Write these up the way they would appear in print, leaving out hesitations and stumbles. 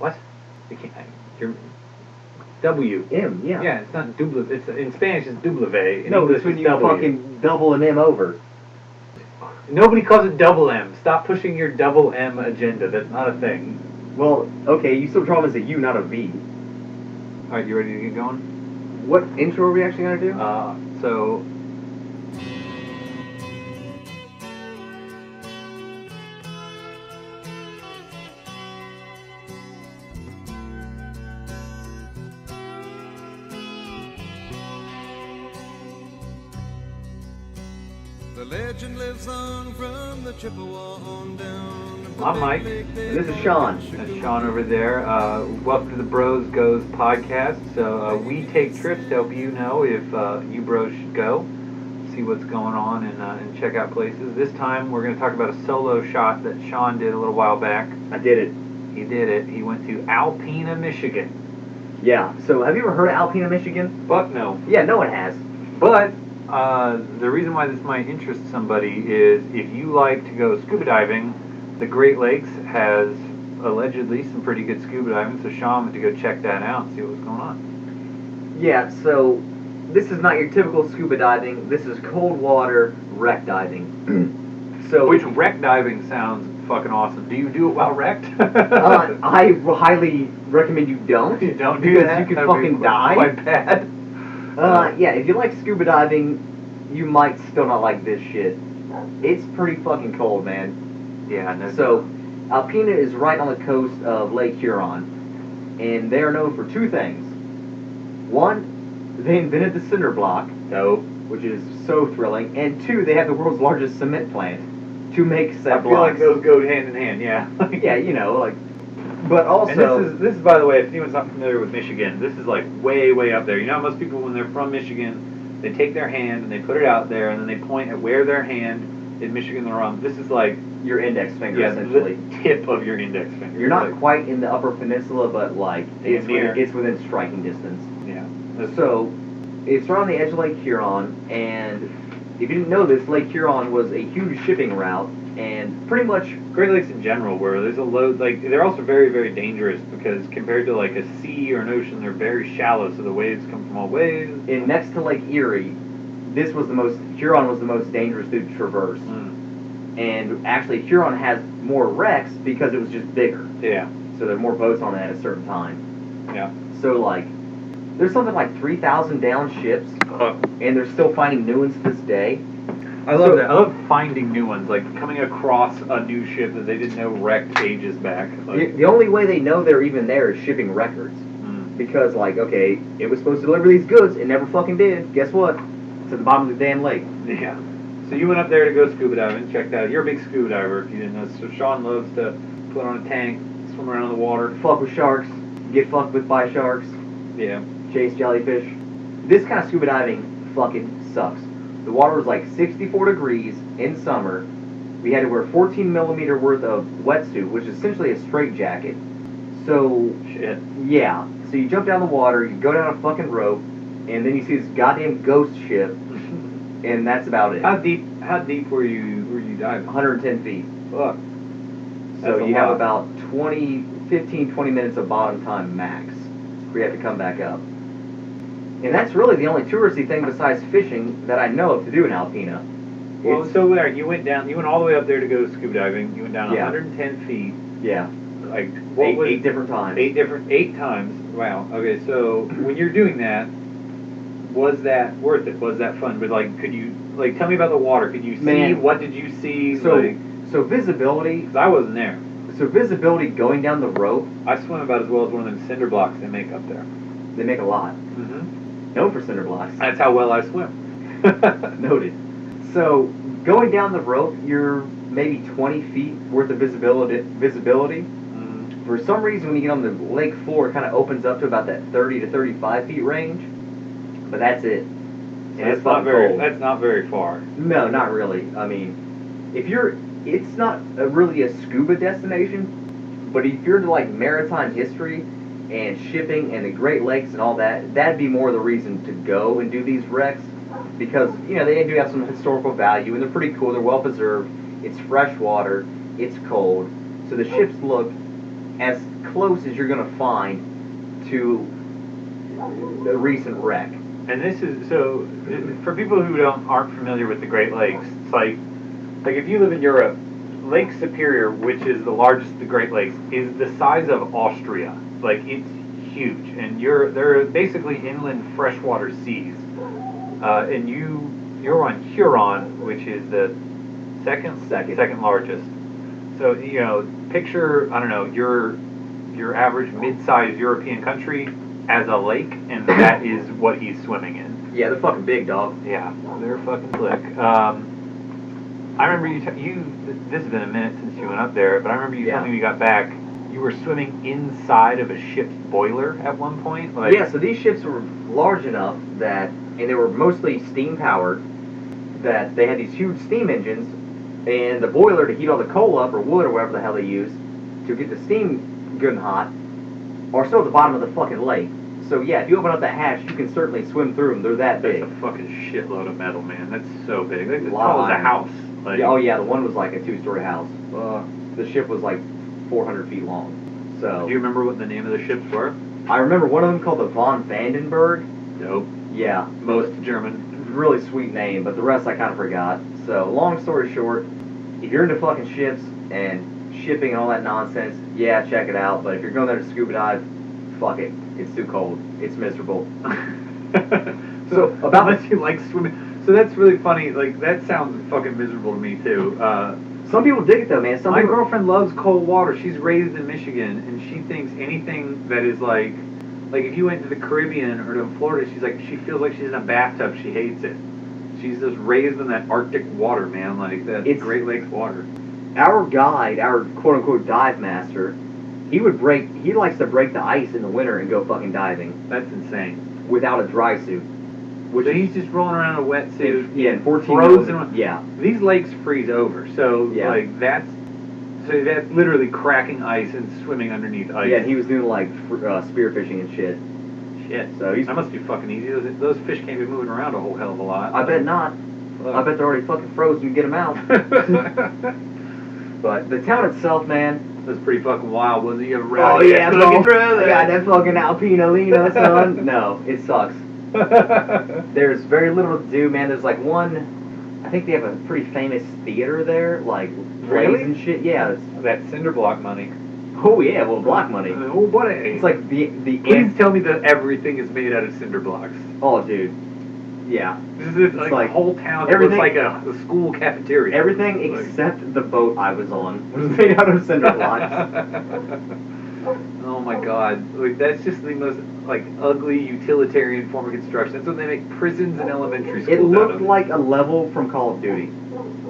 What? You can't. You're W. M, yeah. Yeah, it's not double. It's in Spanish. It's W. In No, English, it's when it's you W. fucking double an M over. Nobody calls it double M. Stop pushing your double M agenda. That's not a thing. Well, okay, you still draw them as a U, not a V. All right, you ready to get going? What intro are we actually gonna do? So. The legend lives on from the Chippewa on down. I'm Mike. And this is Sean. That's Sean over there. Welcome to the Bros Goes podcast. So we take trips to help you know if you bros should go, see what's going on, and check out places. This time we're going to talk about a solo shot that Sean did a little while back. I did it. He did it. He went to Alpena, Michigan. Yeah, so have you ever heard of Alpena, Michigan? Fuck no. Yeah, no one has. But the reason why this might interest somebody is if you like to go scuba diving, the Great Lakes has allegedly some pretty good scuba diving, so Sean went to go check that out and see what was going on. Yeah, so this is not your typical scuba diving. This is cold water wreck diving. So Which wreck diving sounds fucking awesome. Do you do it while wrecked? I highly recommend you don't. You don't do because that? you could That'd be fucking die. Quite bad. Yeah, if you like scuba diving, you might still not like this shit. It's pretty fucking cold, man. Yeah, no. So, Alpena is right on the coast of Lake Huron, and they are known for two things. One, they invented the cinder block, Dope. which is so thrilling, and two, they have the world's largest cement plant to make said I feel blocks. like those go hand in hand, yeah. Yeah, you know, like, but also, And this is by the way, if anyone's not familiar with Michigan, this is like way up there. You know how most people when they're from Michigan, they take their hand and they put it out there and then they point at where their hand in Michigan they're on. This is like your index finger, essentially. the tip of your index finger. You're not like, quite in the Upper Peninsula, but like Damn near. it's within striking distance. Yeah. So it's right on the edge of Lake Huron, and if you didn't know this, Lake Huron was a huge shipping route, and pretty much Great Lakes in general, where there's a load, like they're also very dangerous because compared to like a sea or an ocean, they're very shallow, so the waves come from all ways. in next to Lake Erie, Huron was the most dangerous to traverse. And actually, Huron has more wrecks because it was just bigger. Yeah. So there are more boats on it at a certain time. Yeah. So like, there's something like 3,000 down ships, and they're still finding new ones to this day. I love that. I love finding new ones, like coming across a new ship that they didn't know wrecked ages back. Like, The only way they know they're even there is shipping records. Because, like, okay, it was supposed to deliver these goods, it never fucking did. Guess what? It's at the bottom of the damn lake. yeah. So you went up there to go scuba diving, checked out. You're a big scuba diver, if you didn't know. So Sean loves to put on a tank, swim around in the water. Fuck with sharks, get fucked with by sharks, Yeah. chase jellyfish. This kind of scuba diving fucking sucks. The water was like 64 degrees in summer. We had to wear 14 millimeter worth of wetsuit, which is essentially a straight jacket. So, Shit. yeah. So you jump down the water, you go down a fucking rope, and then you see this goddamn ghost ship, and that's about it. How deep were you diving? 110 feet. Fuck. So That's a you have lot. about 20 minutes of bottom time max where you have to come back up. And that's really the only touristy thing besides fishing that I know of to do in Alpena. Well, It's- so there, you went all the way up there to go scuba diving. You went down Yeah. 110 feet. yeah, Like, what was eight different times. eight times. Wow. Okay, so when you're doing that, was that worth it? Was that fun? But like, could you like tell me about the water? Could you see? Man. What did you see? So, like, so visibility. 'cause I wasn't there. So visibility going down the rope, I swim about as well as one of them cinder blocks they make up there. they make a lot. Mm-hmm. Known for cinder blocks. That's how well I swim. Noted. So going down the rope, you're maybe 20 feet worth of visibility. For some reason, when you get on the lake floor, it kind of opens up to about that 30 to 35 feet range. But that's it. And That's it's not fucking very. cold. That's not very far. No, not really. I mean, it's not really a scuba destination, but if you're into like maritime history and shipping and the Great Lakes and all that, that'd be more the reason to go and do these wrecks. Because, you know, they do have some historical value and they're pretty cool, they're well preserved, it's fresh water, it's cold. So the ships look as close as you're gonna find to the recent wreck. And this is so for people who aren't familiar with the Great Lakes. It's like if you live in Europe, Lake Superior, which is the largest of the Great Lakes, is the size of Austria. Like it's huge, and they're basically inland freshwater seas. And you're on Huron, which is the second largest. So picture your average mid-sized European country as a lake, and that is what he's swimming in. Yeah, they're fucking big, dog. Yeah, they're fucking slick. I remember you. This has been a minute since you went up there, but I remember you telling me you got back. You were swimming inside of a ship's boiler at one point. Yeah, so these ships were large enough and they were mostly steam powered, that they had these huge steam engines, and the boiler to heat all the coal up, or wood, or whatever the hell they use, to get the steam good and hot, are still at the bottom of the fucking lake. So yeah, if you open up that hatch, you can certainly swim through them. They're that big. That's a fucking shitload of metal, man. That's so big. Like, as Lot tall of as a iron. house. Like, Yeah, oh yeah, the one was like a 2-story house. The ship was like 400 feet long. So do you remember what the name of the ships were? I remember one of them called the Von Vandenberg. Nope. Yeah, Most German. really sweet name, but the rest I kind of forgot. So long story short, if you're into fucking ships and shipping and all that nonsense, yeah, check it out. But if you're going there to scuba dive, fuck it. It's too cold. It's miserable. So unless you like swimming, so that's really funny. Like that sounds fucking miserable to me too. Some people dig it though, man. My girlfriend loves cold water. She's raised in Michigan, and she thinks anything that is like if you went to the Caribbean or to Florida, she feels like she's in a bathtub. She hates it. She's just raised in that Arctic water, man. Like that Great Lakes water. Our guide, our quote unquote dive master, he likes to break the ice in the winter and go fucking diving. That's insane. Without a dry suit. So he's just rolling around in a wetsuit. Yeah, 14 frozen. Yeah. These lakes freeze over, so Yeah. that's literally cracking ice and swimming underneath ice. Yeah, he was doing like spearfishing and shit. Shit. So that must be fucking easy. Those fish can't be moving around a whole hell of a lot. I bet not. I bet they're already fucking frozen to get them out. But the town itself, man. That's pretty fucking wild, wasn't it? You ever Oh yeah, bro. I got that fucking Alpena Michigan, son. No, it sucks. There's very little to do, man. There's like one, I think they have a pretty famous theater there, like plays Really? and shit. Yeah. That cinder block money. Oh yeah, well, block money. Oh buddy. It's like the Please tell me that everything is made out of cinder blocks. Oh, dude. Yeah. This is like the whole town looks like a school cafeteria. Everything except the boat I was on was made out of cinder blocks. Oh my god. Like, that's just the most ugly utilitarian form of construction. That's what they make prisons and elementary schools It looked out of. like a level from Call of Duty.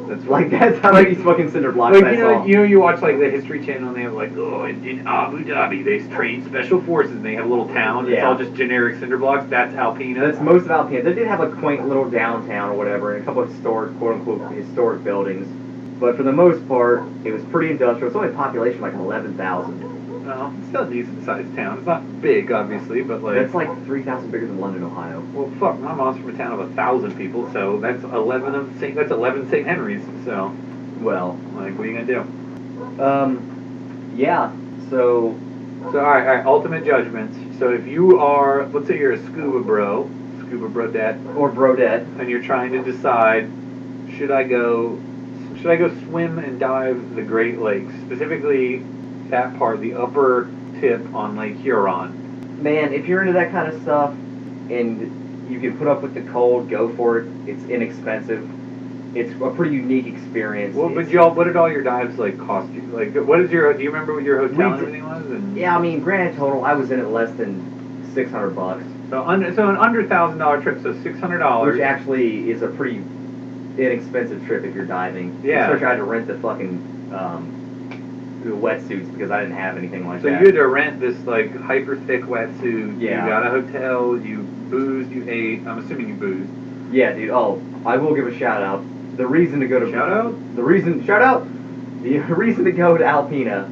That's That's how many fucking cinder blocks I saw. You watch the History Channel and they have in Abu Dhabi they train special forces and they have a little town. Yeah. It's all just generic cinder blocks. That's Alpena. That's most of Alpena. They did have a quaint little downtown or whatever and a couple of historic, quote unquote, historic buildings. But for the most part, it was pretty industrial. It's only a population of 11,000. Well, it's still a decent sized town. It's not big, obviously, but That's 3,000 bigger than London, Ohio. Well, fuck, my mom's from a town of 1,000 people, so that's 11 St. Henry's. So, well, what are you gonna do? Yeah. So all right, ultimate judgments. So if you are, let's say you're a scuba brodette, or Brodette. and you're trying to decide, should I go swim and dive the Great Lakes, specifically that part, the upper tip on Lake Huron? Man, if you're into that kind of stuff and you can put up with the cold, go for it. It's inexpensive. It's a pretty unique experience. Well, but what did all your dives cost you? Do you remember what your hotel and everything was? And yeah, I mean, grand total, I was in it less than $600. So an under $1,000 trip, so $600. Which actually is a pretty inexpensive trip if you're diving. Yeah. Especially I had to rent the fucking the wetsuits because I didn't have anything like So that. you had to rent this hyper thick wetsuit. Yeah. You got a hotel. You boozed. You ate. I'm assuming you boozed. Yeah, dude. Oh, I will give a shout out. The reason to go to Shout out? The reason to go to Alpena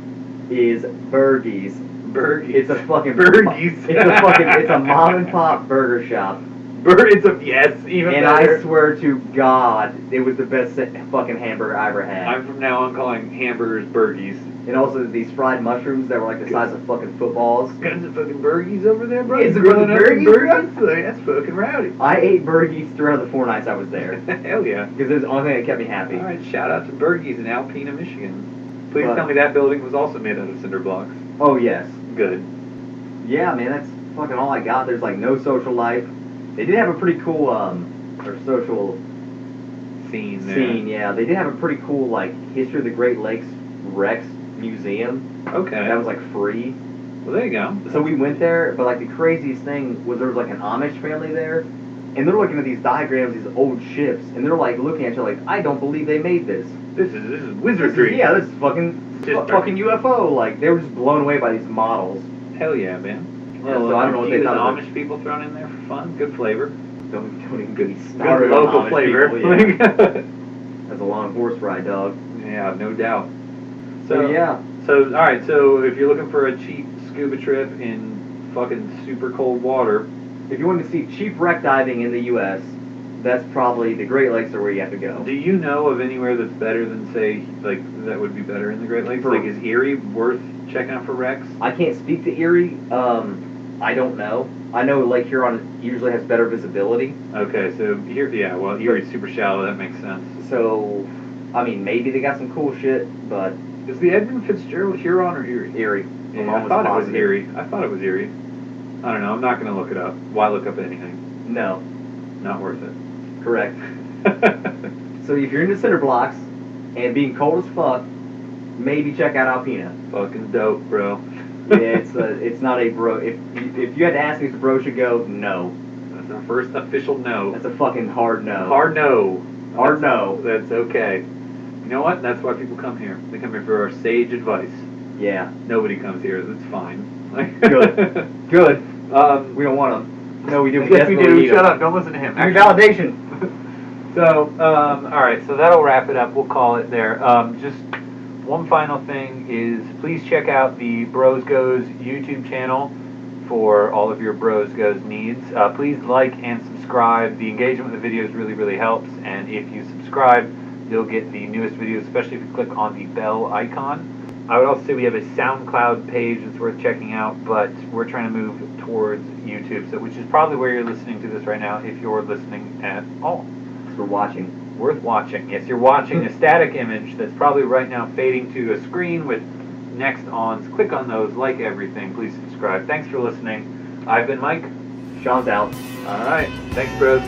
is Burgies. Burgies. It's a fucking Burgies. It's a mom and pop burger shop. Even And better. I swear to God, it was the best fucking hamburger I ever had. I'm from now on calling hamburgers Burgies. And also these fried mushrooms that were like the size of fucking footballs. Guns of fucking burgies over there, bro. Yeah, You some growing fucking up in burgies, burgies? That's fucking rowdy. I ate burgies throughout the 4 nights I was there. Hell yeah. Because it was the only thing that kept me happy. All right, shout out to Burgies in Alpena, Michigan. Please But- tell me that building was also made out of cinder blocks. Oh, yes. Good. Yeah, man, that's fucking all I got. There's like no social life. They did have a pretty cool, or social Scene there. scene, yeah. They did have a pretty cool, like, History of the Great Lakes Rex Museum. Okay. That was like free. Well, there you go. So we went there, but like the craziest thing was there was like an Amish family there, and they're looking at these diagrams, these old ships, and they're like looking at you like, I don't believe they made this. This is wizardry. Yeah, this is fucking Just fucking UFO. Like they were just blown away by these models. Hell yeah, man. Yeah, so I don't know what they thought of Amish people thrown in there for fun. Good flavor. Don't even get me Good started on local Amish flavor. people, yeah. That's a long horse ride, dog. Yeah, no doubt. So yeah, So, alright, so if you're looking for a cheap scuba trip in fucking super cold water, if you want to see cheap wreck diving in the U.S., that's probably the Great Lakes are where you have to go. do you know of anywhere that's better than, say, like, that would be better in the Great Lakes? For- Like, is Erie worth checking out for wrecks? I can't speak to Erie. I don't know. I know Lake Huron usually has better visibility. Okay, so here, yeah, well, Erie's super shallow, that makes sense. So, I mean, maybe they got some cool shit, but Is the Edmund Fitzgerald Huron or Erie? Erie. Yeah, Mom I thought it was positive. Erie. I thought it was Erie. I don't know, I'm not going to look it up. Why look up anything? No, Not worth it. correct. So if you're into cinder blocks and being cold as fuck, maybe check out Alpena. Fucking dope, bro. Yeah, it's not a bro. If you had to ask me if the bro should go, no. That's our first official no. That's a fucking hard no. Hard no. Hard no. That's okay. You know what? That's why people come here. They come here for our sage advice. Yeah. Nobody comes here. That's fine. Good. Good. We don't want them. No, we do. Yes, we definitely do. need Shut them. up. Don't listen to him. Give me validation. So, all right. So that'll wrap it up. We'll call it there. Just one final thing is please check out the Bros Goes YouTube channel for all of your Bros Goes needs. Please like and subscribe. The engagement with the videos really, really helps. And if you subscribe, you'll get the newest videos, especially if you click on the bell icon. I would also say we have a SoundCloud page that's worth checking out, but we're trying to move towards YouTube, so which is probably where you're listening to this right now, if you're listening at all. For watching. Worth watching. Yes, you're watching a static image that's probably right now fading to a screen with next ons. Click on those, like everything. Please subscribe. Thanks for listening. I've been Mike. Sean's out. All right. Thanks, bros.